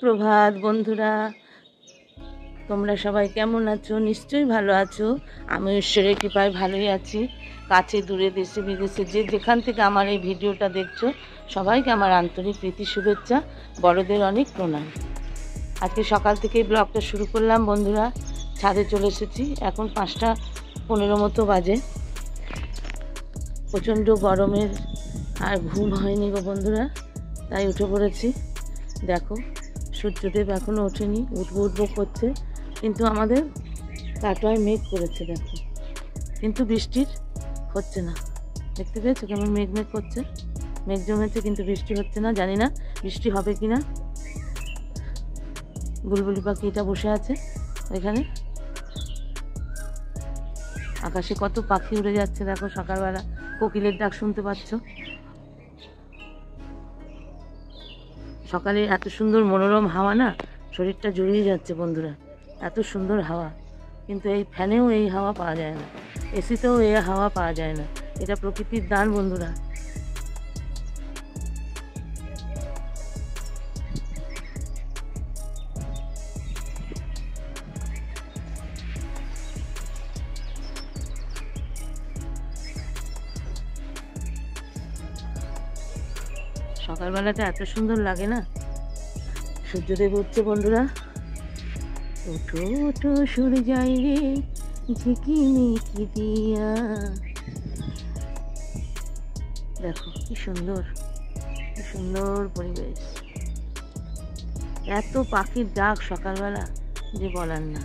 সুপ্রভাত বন্ধুরা, তোমরা সবাই কেমন আছো? নিশ্চয়ই ভালো আছো। আমি ঈশ্বরের কৃপায় ভালোই আছি। কাছে দূরে দেশে বিদেশে যে যেখান থেকে আমার এই ভিডিওটা দেখছো, সবাইকে আমার আন্তরিক প্রীতি শুভেচ্ছা, বড়দের অনেক প্রণাম। আজকে সকাল থেকেই ব্লগটা শুরু করলাম বন্ধুরা। ছাদে চলে এসেছি, এখন 5:15 মতো বাজে। প্রচণ্ড গরমের আর ঘুম হয়নি গো বন্ধুরা, তাই উঠে পড়েছি। দেখো, সূর্যদেব এখনও ওঠেনি, উঠবো করছে, কিন্তু আমাদের কাটোয়ায় মেঘ করেছে দেখো, কিন্তু বৃষ্টির হচ্ছে না। দেখতে পেয়েছো কেমন মেঘ করছে? মেঘ জমেছে কিন্তু বৃষ্টি হচ্ছে না। জানি না বৃষ্টি হবে কি না। বুলবুলি পাখিটা বসে আছে ওইখানে। আকাশে কত পাখি উড়ে যাচ্ছে দেখো, সকালবেলা কোকিলের ডাক শুনতে পাচ্ছ। সকালে এত সুন্দর মনোরম হাওয়া না, শরীরটা জুড়িয়ে যাচ্ছে বন্ধুরা। এত সুন্দর হাওয়া, কিন্তু এই ফ্যানেও এই হাওয়া পাওয়া যায় না, এসিতেও এই হাওয়া পাওয়া যায় না। এটা প্রকৃতির দান বন্ধুরা। সকালবেলাটা এত সুন্দর লাগে না। সূর্যদেব উঠছে বন্ধুরা। ওঠো ওঠো সূর্য যাই রে ঝিকিমিকি দিয়া। দেখো কি সুন্দর, কি সুন্দর পরিবেশ। এত পাখির ডাক সকালবেলা যে বলার না।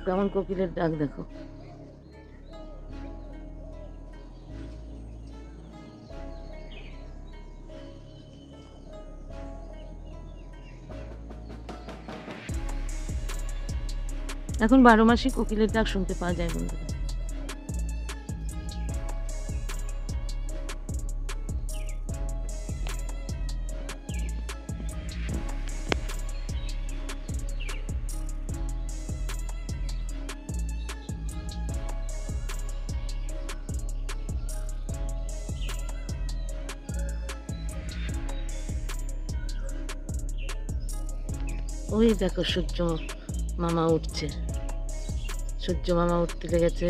কেমন কোকিলের ডাক দেখো। এখন 12 মাসই কোকিলের ডাক শুনতে পাওয়া যায় বন্ধুরা। ওই দেখো সূর্য মামা উঠছে, সূর্য মামা উঠতে লেগেছে।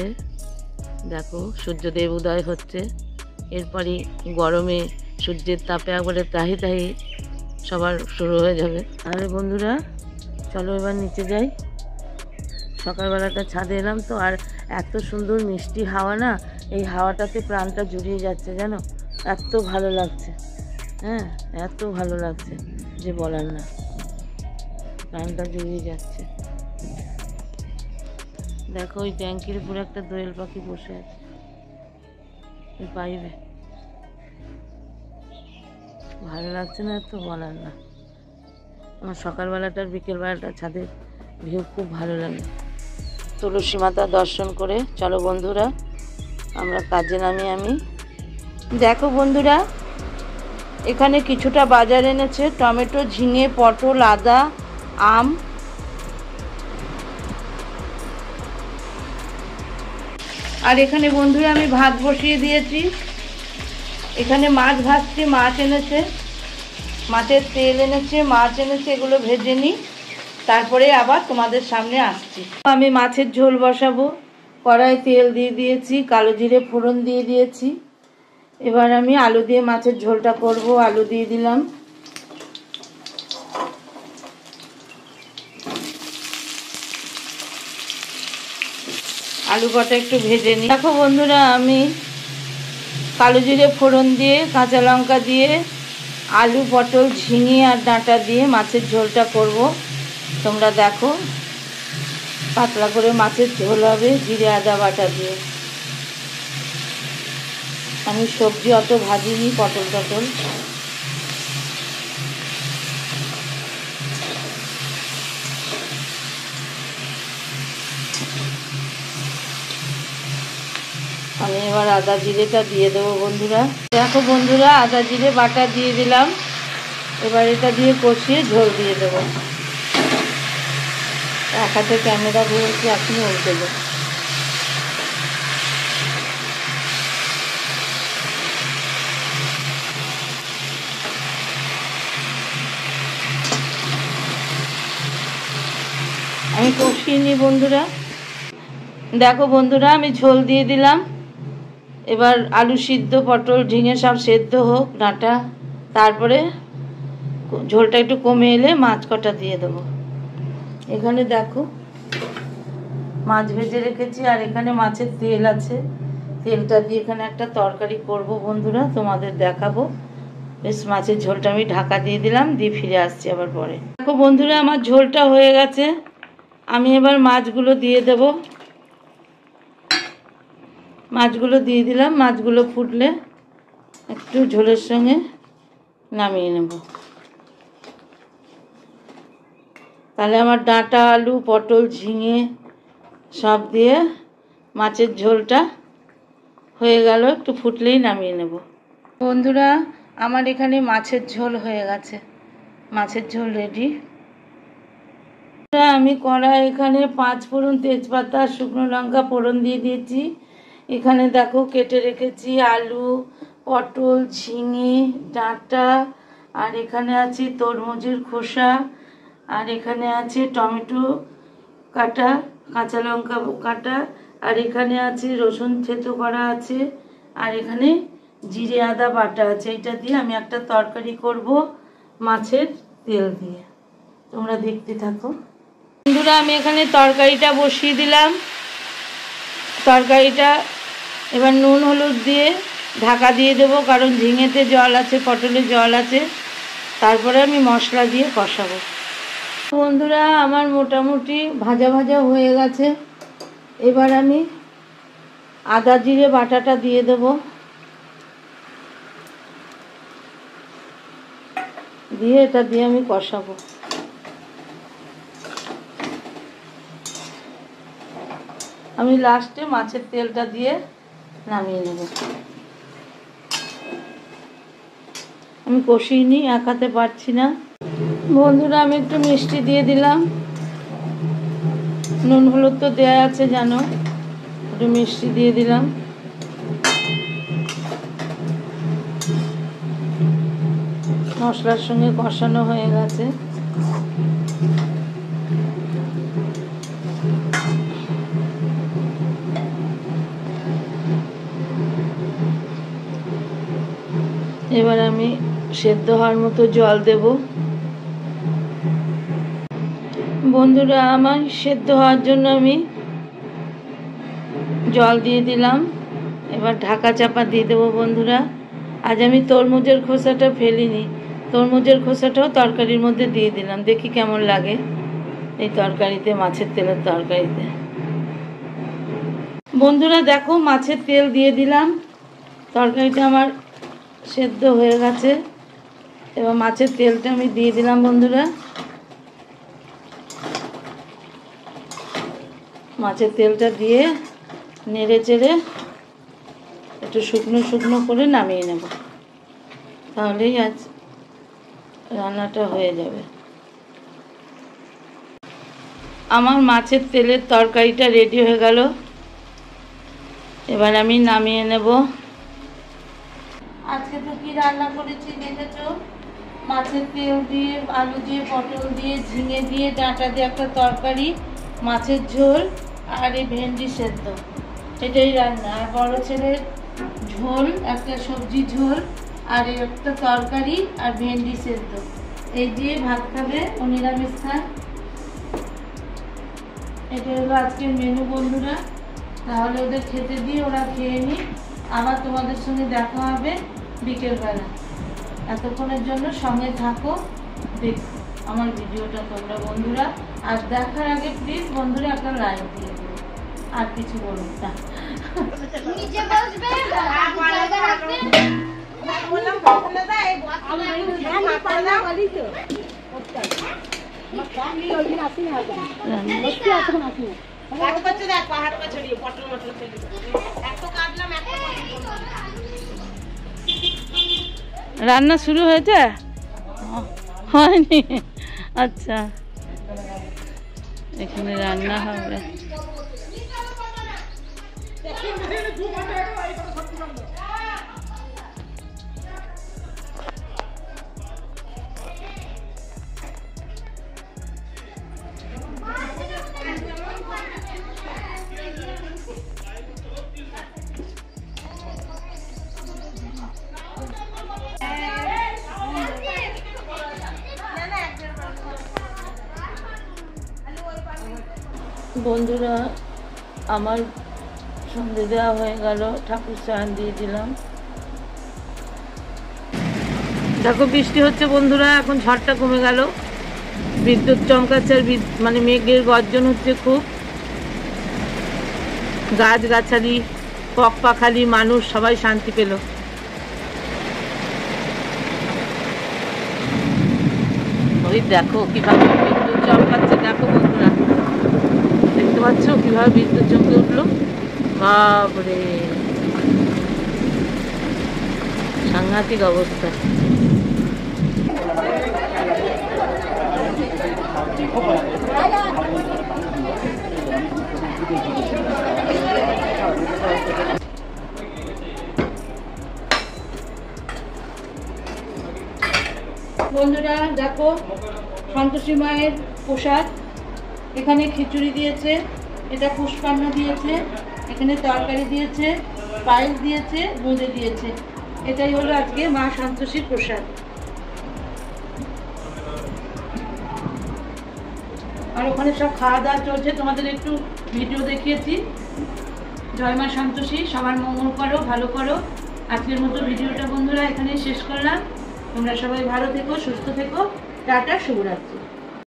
দেখো সূর্যদেব উদয় হচ্ছে। এরপরই গরমে সূর্যের তাপে একবারে তাহি তাহি সবার শুরু হয়ে যাবে। আরে বন্ধুরা চলো এবার নিচে যাই। সকালবেলাটা ছাদে এলাম তো, আর এত সুন্দর মিষ্টি হাওয়া না, এই হাওয়াটাতে প্রাণটা জুড়িয়ে যাচ্ছে জানো। এত ভালো লাগছে, হ্যাঁ এত ভালো লাগছে যে বলার না, প্রাণটা জুড়িয়ে যাচ্ছে। দেখো ওই ট্যাঙ্কির উপরে একটা দোয়েল পাখি বসে আছে ওই পাইবে। ভালো লাগছে না, এত বলার না। আমার সকালবেলাটার বিকেলবেলাটা ছাদের ভিউ খুব ভালো লাগে। তুলসী মাতা দর্শন করে চলো বন্ধুরা আমরা কাজে নামি। আমি দেখো বন্ধুরা, এখানে কিছুটা বাজার এনেছে, টমেটো, ঝিঙে, পটল, আদা, আম। আর এখানে বন্ধুরা আমি ভাত বসিয়ে দিয়েছি। এখানে মাছ ভাজছি, মাছ এনেছে, মাছের তেল এনেছে, মাছ এনেছে, এগুলো ভেজে নিই, তারপরে আবার তোমাদের সামনে আসছি। আমি মাছের ঝোল বসাবো। কড়াই তেল দিয়ে দিয়েছি, কালো জিরে ফোড়ন দিয়ে দিয়েছি। এবার আমি আলু দিয়ে মাছের ঝোলটা করব। আলু দিয়ে দিলাম। আলু কটা একটু ভেজে নিই। দেখো বন্ধুরা আমি কালো জিরে ফোড়ন দিয়ে, কাঁচা লঙ্কা দিয়ে, আলু, পটল, ঝিঙে আর ডাঁটা দিয়ে মাছের ঝোলটা করব। তোমরা দেখো, পাতলা করে মাছের ঝোল হবে, জিরে আদা বাটা দিয়ে। আমি সবজি অত ভাজিনি, পটল টটল। আমি এবার আদা জিরেটা দিয়ে দেবো বন্ধুরা। দেখো বন্ধুরা, আদা জিরে বাটা দিয়ে দিলাম। এবার এটা দিয়ে কষিয়ে ঝোল দিয়ে দেবো। এক হাতে ক্যামেরা ধরেছি, এখনই উল্টে দেবো। আমি কষিয়ে নিই বন্ধুরা। দেখো বন্ধুরা, আমি ঝোল দিয়ে দিলাম। এবার আলু সিদ্ধ, পটল, ঝিঙে সব সেদ্ধ হোক ডাঁটা, তারপরে ঝোলটা একটু কমে এলে মাছ কটা দিয়ে দেবো। এখানে দেখো মাছ ভেজে রেখেছি, আর এখানে মাছের তেল আছে। তেলটা দিয়ে এখানে একটা তরকারি করব বন্ধুরা, তোমাদের দেখাবো। বেশ, মাছের ঝোলটা আমি ঢাকা দিয়ে দিলাম, দিয়ে ফিরে আসছি আবার পরে। দেখো বন্ধুরা, আমার ঝোলটা হয়ে গেছে। আমি এবার মাছগুলো দিয়ে দেব। মাছগুলো দিয়ে দিলাম। মাছগুলো ফুটলে একটু ঝোলের সঙ্গে নামিয়ে নেব। তাহলে আমার ডাঁটা, আলু, পটল, ঝিঙে সব দিয়ে মাছের ঝোলটা হয়ে গেল। একটু ফুটলেই নামিয়ে নেব বন্ধুরা। আমার এখানে মাছের ঝোল হয়ে গেছে। মাছের ঝোল রেডি। আমি কড়াই এখানে 5 ফোড়ন, তেজপাতা, শুকনো লঙ্কা ফোড়ন দিয়ে দিয়েছি। এখানে দেখো কেটে রেখেছি আলু, পটল, ঝিঙে, ডাঁটা, আর এখানে আছে তরমুজের খোসা, আর এখানে আছে টমেটো কাটা, কাঁচা লঙ্কা কাটা, আর এখানে আছে রসুন থেতো করা আছে, আর এখানে জিরে আদা বাটা আছে। এটা দিয়ে আমি একটা তরকারি করব মাছের তেল দিয়ে। তোমরা দেখতে থাকো বন্ধুরা। আমি এখানে তরকারিটা বসিয়ে দিলাম। তরকারিটা এবার নুন হলুদ দিয়ে ঢাকা দিয়ে দেবো, কারণ ঝিঙেতে জল আছে, পটলে জল আছে। তারপরে আমি মশলা দিয়ে কষাবো বন্ধুরা। আমার মোটামুটি ভাজা ভাজা হয়ে গেছে। এবার আমি আদা জিরে বাটাটা দিয়ে দেবো। দিয়ে এটা দিয়ে আমি কষাবো। আমি লাস্টে মাছের তেলটা দিয়ে নামিয়ে নেব। আমি কষিয়ে নিই, এক হাতে পারছি না বন্ধুরা। আমি একটু মিষ্টি দিয়ে দিলাম। নুন হলুদ তো দেয়া আছে জানো, একটু মিষ্টি দিয়ে দিলাম। মশলার সঙ্গে কষানো হয়ে গেছে। এবার আমি সেদ্ধ হওয়ার মতো জল দেব বন্ধুরা। আমার সেদ্ধ হওয়ার জন্য আমি জল দিয়ে দিলাম। এবার ঢাকা চাপা দিয়ে দেবো বন্ধুরা। আজ আমি তরমুজের খোসাটা ফেলিনি, তরমুজের খোসাটাও তরকারির মধ্যে দিয়ে দিলাম। দেখি কেমন লাগে এই তরকারিতে, মাছের তেলের তরকারিতে বন্ধুরা। দেখো মাছের তেল দিয়ে দিলাম। তরকারিটা আমার সেদ্ধ হয়ে গেছে। এবার মাছের তেলটা আমি দিয়ে দিলাম বন্ধুরা। মাছের তেলটা দিয়ে নেড়ে চেড়ে একটু শুকনো শুকনো করে নামিয়ে নেব, তাহলেই আজ রান্নাটা হয়ে যাবে। আমার মাছের তেলের তরকারিটা রেডি হয়ে গেল। এবার আমি নামিয়ে নেব। আজকে তো কি রান্না করেছি দেখেছো? মাছের তেল দিয়ে, আলু দিয়ে, পটল দিয়ে, ঝিঙে দিয়ে, ডাঁটা দিয়ে একটা তরকারি, মাছের ঝোল, আর এই ভেন্ডি সেদ্ধ, এটাই রান্না। আর বড় ছেলের ঝোল, একটা সবজি ঝোল, আর একটা তরকারি, আর ভেন্ডি সেদ্ধ। এই দিয়ে ভাত খাবে, ও নিরামিষ খায়। এটা হলো আজকের মেনু বন্ধুরা। তাহলে ওদের খেতে দিয়ে ওরা খেয়ে নি, আবার তোমাদের সঙ্গে দেখা হবে বিকেলবেলা। এতক্ষণের জন্য সঙ্গে থাকো, দেখো আমার ভিডিওটা তোমরা বন্ধুরা। আর দেখার আগে প্লিজ বন্ধুরা একটা লাইক দিয়ে দেবে। আর কিছু বলুন না। কাজ করছে দেখ, পাহাড় পা ছড়িয়ে পটল মটল ছড়িয়ে এত কাটলাম এত। রান্না শুরু হয়েছে? হয়নি? আচ্ছা, এখানে রান্না হবে। বন্ধুরা, আমার সন্ধে দেওয়া হয়ে গেল, ঠাকুর স্নান দিয়ে দিলাম। দেখো বৃষ্টি হচ্ছে বন্ধুরা, এখন ঝড়টা কমে গেল, বিদ্যুৎ চমকাচ্ছে, আর মানে মেঘের গর্জন হচ্ছে খুব। গাছগাছালি, পক পাখালি, মানুষ সবাই শান্তি পেল। ওই দেখো কিভাবে বিদ্যুৎ চমকাচ্ছে, দেখো বন্ধুরা, দেখতে পাচ্ছ কিভাবে বিদ্যুৎ চমকে উঠলো। বাপরে, সাংঘাতিক অবস্থা। বন্ধুরা দেখো, সন্তোষী মায়ের প্রসাদ, এখানে খিচুড়ি দিয়েছে, এটা পুষ্পান্ন দিয়েছে, এখানে তরকারি দিয়েছে, পায়েস দিয়েছে, বোঁদে দিয়েছে। এটাই হলো আজকে মা সন্তোষীর প্রসাদ। আর ওখানে সব খাওয়া দাওয়া চলছে, তোমাদের একটু ভিডিও দেখিয়েছি। জয় মা সন্তোষী, সবার মঙ্গল করো, ভালো করো। আজকের মতো ভিডিওটা বন্ধুরা এখানেই শেষ করলাম। তোমরা সবাই ভালো থেকো, সুস্থ থেকো। টাটা, শুভরাত্রি।